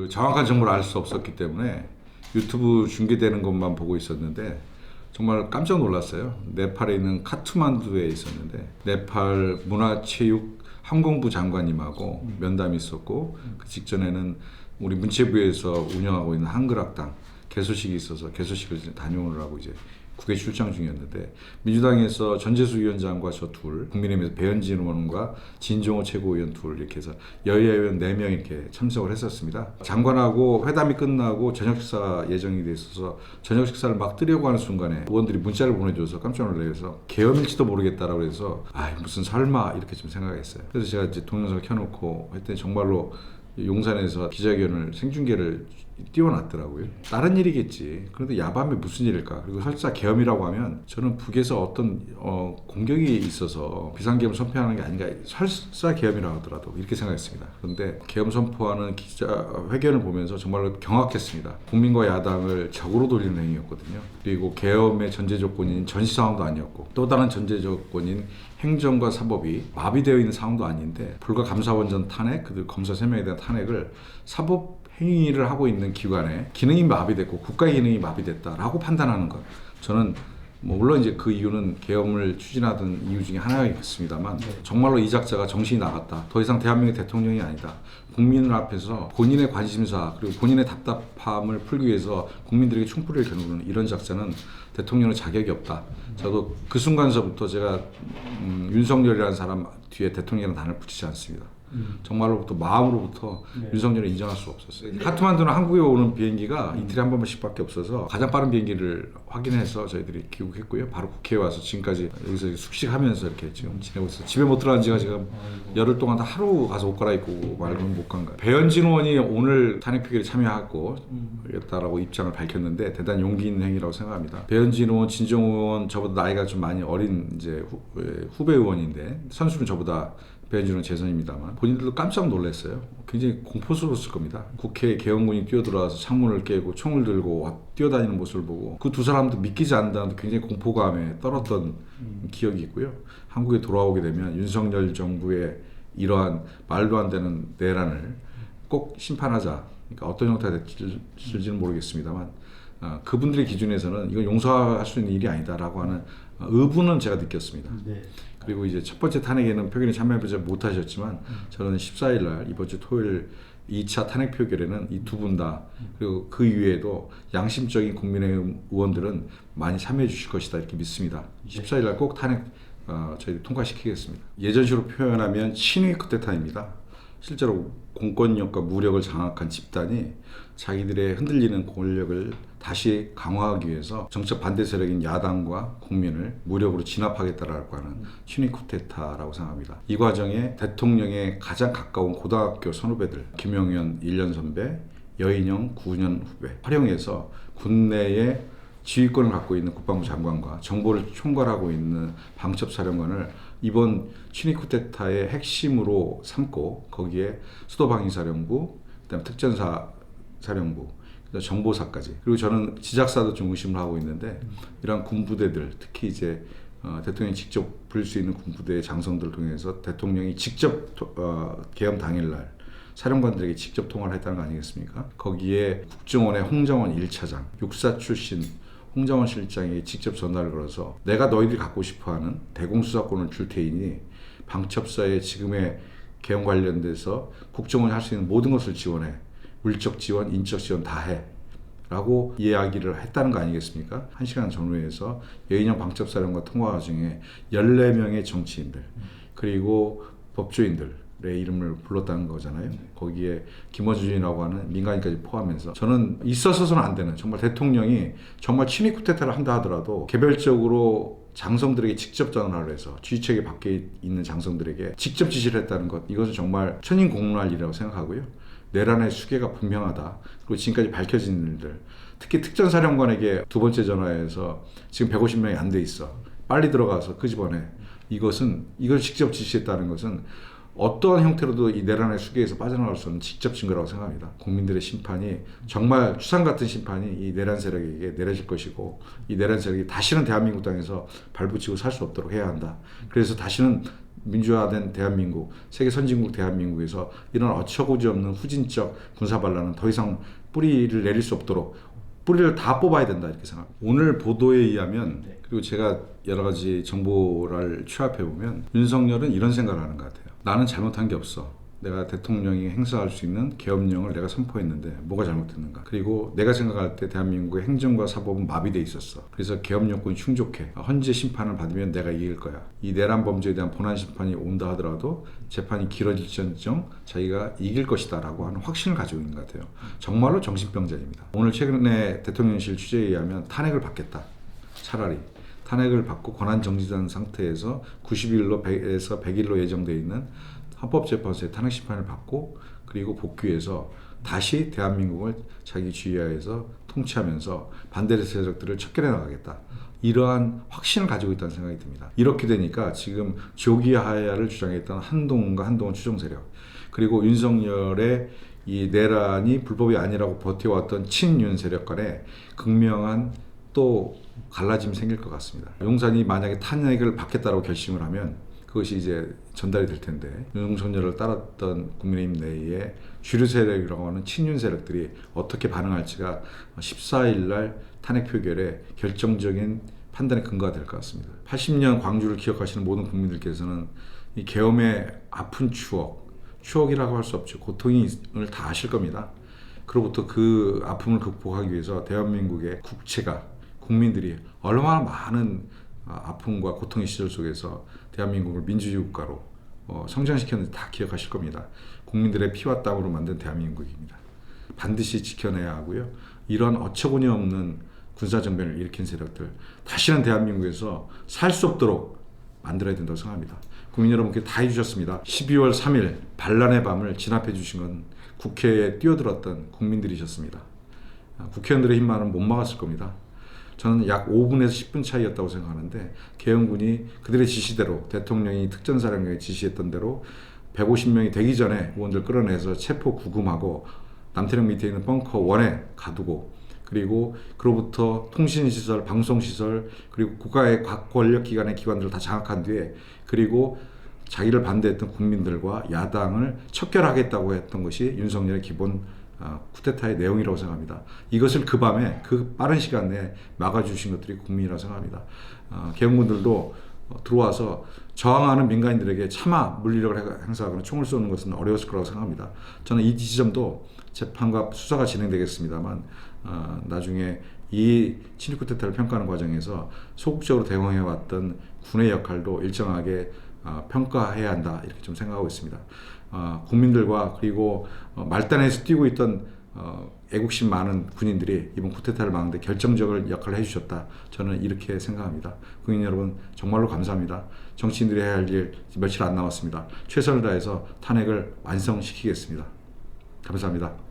그 정확한 정보를 알 수 없었기 때문에 유튜브 중계되는 것만 보고 있었는데 정말 깜짝 놀랐어요. 네팔에 있는 카트만두에 있었는데 네팔 문화체육 항공부 장관님하고 면담이 있었고 그 직전에는 우리 문체부에서 운영하고 있는 한글학당 개소식이 있어서 개소식을 이제 다녀오느라고 이제 국외 출장 중이었는데 민주당에서 전재수 위원장과 저 둘, 국민의힘에서 배현진 의원과 진종호 최고위원 둘 이렇게 해서 여야 의원 4명 이렇게 참석을 했었습니다. 장관하고 회담이 끝나고 저녁 식사 예정이 돼 있어서 저녁 식사를 막 뜨려고 하는 순간에 의원들이 문자를 보내줘서 깜짝 놀라서 계엄일지도 모르겠다라고 해서 무슨 설마 이렇게 좀 생각했어요. 그래서 제가 이제 동영상을 켜놓고 했더니 정말로 용산에서 기자회견을 생중계를 띄워놨더라고요. 다른 일이겠지. 그런데 야밤에 무슨 일일까? 그리고 설사 계엄이라고 하면 저는 북에서 어떤 공격이 있어서 비상계엄 선포하는 게 아닌가. 설사 계엄이라고 하더라도 이렇게 생각했습니다. 그런데 계엄 선포하는 기자회견을 보면서 정말로 경악했습니다. 국민과 야당을 적으로 돌리는 행위였거든요. 그리고 계엄의 전제 조건인 전시 상황도 아니었고 또 다른 전제 조건인 행정과 사법이 마비되어 있는 상황도 아닌데 불과 감사원전 탄핵, 그들 검사 3명에 대한 탄핵을 사법 행위를 하고 있는 기관에 기능이 마비됐고 국가의 기능이 마비됐다라고 판단하는 것. 저는 물론 이제 그 이유는 계엄을 추진하던 이유 중에 하나였습니다만 정말로 이 작자가 정신이 나갔다. 더 이상 대한민국의 대통령이 아니다. 국민을 앞에서 본인의 관심사 그리고 본인의 답답함을 풀기 위해서 국민들에게 촛불을 겨누는 이런 작자는 대통령의 자격이 없다. 저도 그 순간서부터 제가 윤석열이라는 사람 뒤에 대통령이라는 단어를 붙이지 않습니다. 정말로부터 마음으로부터 윤석열을 인정할 수 없었어요. 카트만두는 한국에 오는 비행기가 이틀에 한 번씩밖에 없어서 가장 빠른 비행기를 확인해서 저희들이 귀국했고요. 바로 국회에 와서 지금까지 여기서 숙식하면서 이렇게 지금 지내고 있어요. 집에 못 들어간 지가 지금 열흘 동안 다 하루 가서 옷 갈아입고 말고는 못 간 거예요. 배현진 의원이 오늘 탄핵 표결에 참여하고 겠다라고 입장을 밝혔는데 대단히 용기 있는 행위라고 생각합니다. 배현진 의원, 진종호 의원 저보다 나이가 좀 많이 어린 이제 후배 의원인데 선수는 저보다 배현진은 재선입니다만 본인들도 깜짝 놀랐어요. 굉장히 공포스러웠을 겁니다. 국회에 계엄군이 뛰어들어와서 창문을 깨고 총을 들고 뛰어다니는 모습을 보고 그 두 사람도 믿기지 않는다는 굉장히 공포감에 떨었던 기억이 있고요. 한국에 돌아오게 되면 윤석열 정부의 이러한 말도 안 되는 내란을 꼭 심판하자. 그러니까 어떤 형태가 될지는 모르겠습니다만 그분들의 기준에서는 이건 용서할 수 있는 일이 아니다라고 하는 의분은 제가 느꼈습니다. 네. 그리고 이제 첫 번째 탄핵에는 표결에 참여하지 못하셨지만 저는 14일 날 이번 주 토요일 2차 탄핵 표결에는 이 두 분 다 그리고 그 이외에도 양심적인 국민의힘 의원들은 많이 참여해 주실 것이다 이렇게 믿습니다. 14일 날 꼭 탄핵 저희 통과시키겠습니다. 예전식으로 표현하면 친위 쿠데타입니다. 실제로 공권력과 무력을 장악한 집단이 자기들의 흔들리는 권력을 다시 강화하기 위해서 정책 반대 세력인 야당과 국민을 무력으로 진압하겠다라고 하는 친위 쿠데타라고 생각합니다. 이 과정에 대통령의 가장 가까운 고등학교 선후배들 김영현 1년 선배, 여인영 9년 후배 활용해서 군내에 지휘권을 갖고 있는 국방부 장관과 정보를 총괄하고 있는 방첩사령관을 이번 친위 쿠데타의 핵심으로 삼고 거기에 수도방위사령부, 그다음 특전사령부, 정보사까지 그리고 저는 지작사도 좀 의심을 하고 있는데 이런 군부대들 특히 이제 대통령이 직접 부릴 수 있는 군부대의 장성들을 통해서 대통령이 직접 계엄 당일날 사령관들에게 직접 통화를 했다는 거 아니겠습니까? 거기에 국정원의 홍정원 1차장, 육사 출신 홍정원 실장이 직접 전화를 걸어서 내가 너희들이 갖고 싶어하는 대공수사권을 줄 테이니 방첩사의 지금의 계엄 관련돼서 국정원이 할 수 있는 모든 것을 지원해. 물적 지원, 인적 지원 다 해. 라고 이야기를 했다는 거 아니겠습니까? 1시간 전후에서 여인영 방첩사령과 통화 과정에 14명의 정치인들 그리고 법조인들 의 이름을 불렀다는 거잖아요. 거기에 김어준이라고 하는 민간인까지 포함해서 저는 있어서는 안 되는 정말 대통령이 정말 친위 쿠데타를 한다 하더라도 개별적으로 장성들에게 직접 전화를 해서 지휘체계 밖에 있는 장성들에게 직접 지시를 했다는 것 이것은 정말 천인공노할 일이라고 생각하고요. 내란의 수계가 분명하다. 그리고 지금까지 밝혀진 일들 특히 특전사령관에게 두 번째 전화해서 지금 150명이 안 돼 있어. 빨리 들어가서 끄집어내. 이걸 직접 지시했다는 것은 어떠한 형태로도 이 내란의 수계에서 빠져나갈 수 없는 직접 증거라고 생각합니다. 국민들의 심판이 정말 추상 같은 심판이 이 내란 세력에게 내려질 것이고 이 내란 세력이 다시는 대한민국 땅에서 발붙이고 살 수 없도록 해야 한다. 그래서 다시는 민주화된 대한민국, 세계 선진국 대한민국에서 이런 어처구니 없는 후진적 군사반란은 더 이상 뿌리를 내릴 수 없도록 뿌리를 다 뽑아야 된다 이렇게 생각합니다. 오늘 보도에 의하면 그리고 제가 여러 가지 정보를 취합해 보면 윤석열은 이런 생각을 하는 것 같아요. 나는 잘못한 게 없어. 내가 대통령이 행사할 수 있는 계엄령을 내가 선포했는데 뭐가 잘못됐는가. 그리고 내가 생각할 때 대한민국의 행정과 사법은 마비돼 있었어. 그래서 계엄령권이 충족해. 헌재 심판을 받으면 내가 이길 거야. 이 내란 범죄에 대한 본안 심판이 온다 하더라도 재판이 길어질지언정 자기가 이길 것이다 라고 하는 확신을 가지고 있는 것 같아요. 정말로 정신병자입니다. 오늘 최근에 대통령실 취재에 의하면 탄핵을 받겠다. 차라리 탄핵을 받고 권한정지된 상태에서 90일에서 100일로 예정되어 있는 헌법재판소의 탄핵 심판을 받고 그리고 복귀해서 다시 대한민국을 자기 주의하에서 통치하면서 반대 세력들을 척결해 나가겠다. 이러한 확신을 가지고 있다는 생각이 듭니다. 이렇게 되니까 지금 조기 하야를 주장했던 한동훈과 한동훈 추종 세력 그리고 윤석열의 이 내란이 불법이 아니라고 버텨왔던 친윤 세력 간에 극명한 또 갈라짐이 생길 것 같습니다. 용산이 만약에 탄핵을 받겠다고 결심을 하면 그것이 이제 전달이 될 텐데 윤석열을 따랐던 국민의힘 내에 주류 세력이라고 하는 친윤 세력들이 어떻게 반응할지가 14일 날 탄핵 표결에 결정적인 판단의 근거가 될 것 같습니다. 80년 광주를 기억하시는 모든 국민들께서는 이 계엄의 아픈 추억이라고 할 수 없죠. 고통을 다 아실 겁니다. 그로부터 그 아픔을 극복하기 위해서 대한민국의 국체가 국민들이 얼마나 많은 아픔과 고통의 시절 속에서 대한민국을 민주주의 국가로 성장시켰는지 다 기억하실 겁니다. 국민들의 피와 땀으로 만든 대한민국입니다. 반드시 지켜내야 하고요. 이런 어처구니 없는 군사정변을 일으킨 세력들 다시는 대한민국에서 살 수 없도록 만들어야 된다고 생각합니다. 국민 여러분께 다 해주셨습니다. 12월 3일 반란의 밤을 진압해 주신 건 국회에 뛰어들었던 국민들이셨습니다. 국회의원들의 힘만은 못 막았을 겁니다. 저는 약 5분에서 10분 차이였다고 생각하는데 계엄군이 그들의 지시대로 대통령이 특전사령관에 지시했던 대로 150명이 되기 전에 의원들 끌어내서 체포 구금하고 남태령 밑에 있는 벙커 1에 가두고 그리고 그로부터 통신시설, 방송시설 그리고 국가의 각 권력기관의 기관들을 다 장악한 뒤에 그리고 자기를 반대했던 국민들과 야당을 척결하겠다고 했던 것이 윤석열의 기본 쿠데타의 내용이라고 생각합니다. 이것을 그 밤에 그 빠른 시간 내에 막아주신 것들이 국민이라고 생각합니다. 계엄군들도 들어와서 저항하는 민간인들에게 차마 물리력을 행사하거나 총을 쏘는 것은 어려웠을 거라고 생각합니다. 저는 이 지점도 재판과 수사가 진행되겠습니다만 나중에 이 친일 쿠데타를 평가하는 과정에서 소극적으로 대응해왔던 군의 역할도 일정하게 평가해야 한다 이렇게 좀 생각하고 있습니다. 국민들과 그리고 말단에서 뛰고 있던 애국심 많은 군인들이 이번 쿠데타를 막는데 결정적인 역할을 해주셨다. 저는 이렇게 생각합니다. 국민 여러분 정말로 감사합니다. 정치인들이 해야 할 일 며칠 안 남았습니다. 최선을 다해서 탄핵을 완성시키겠습니다. 감사합니다.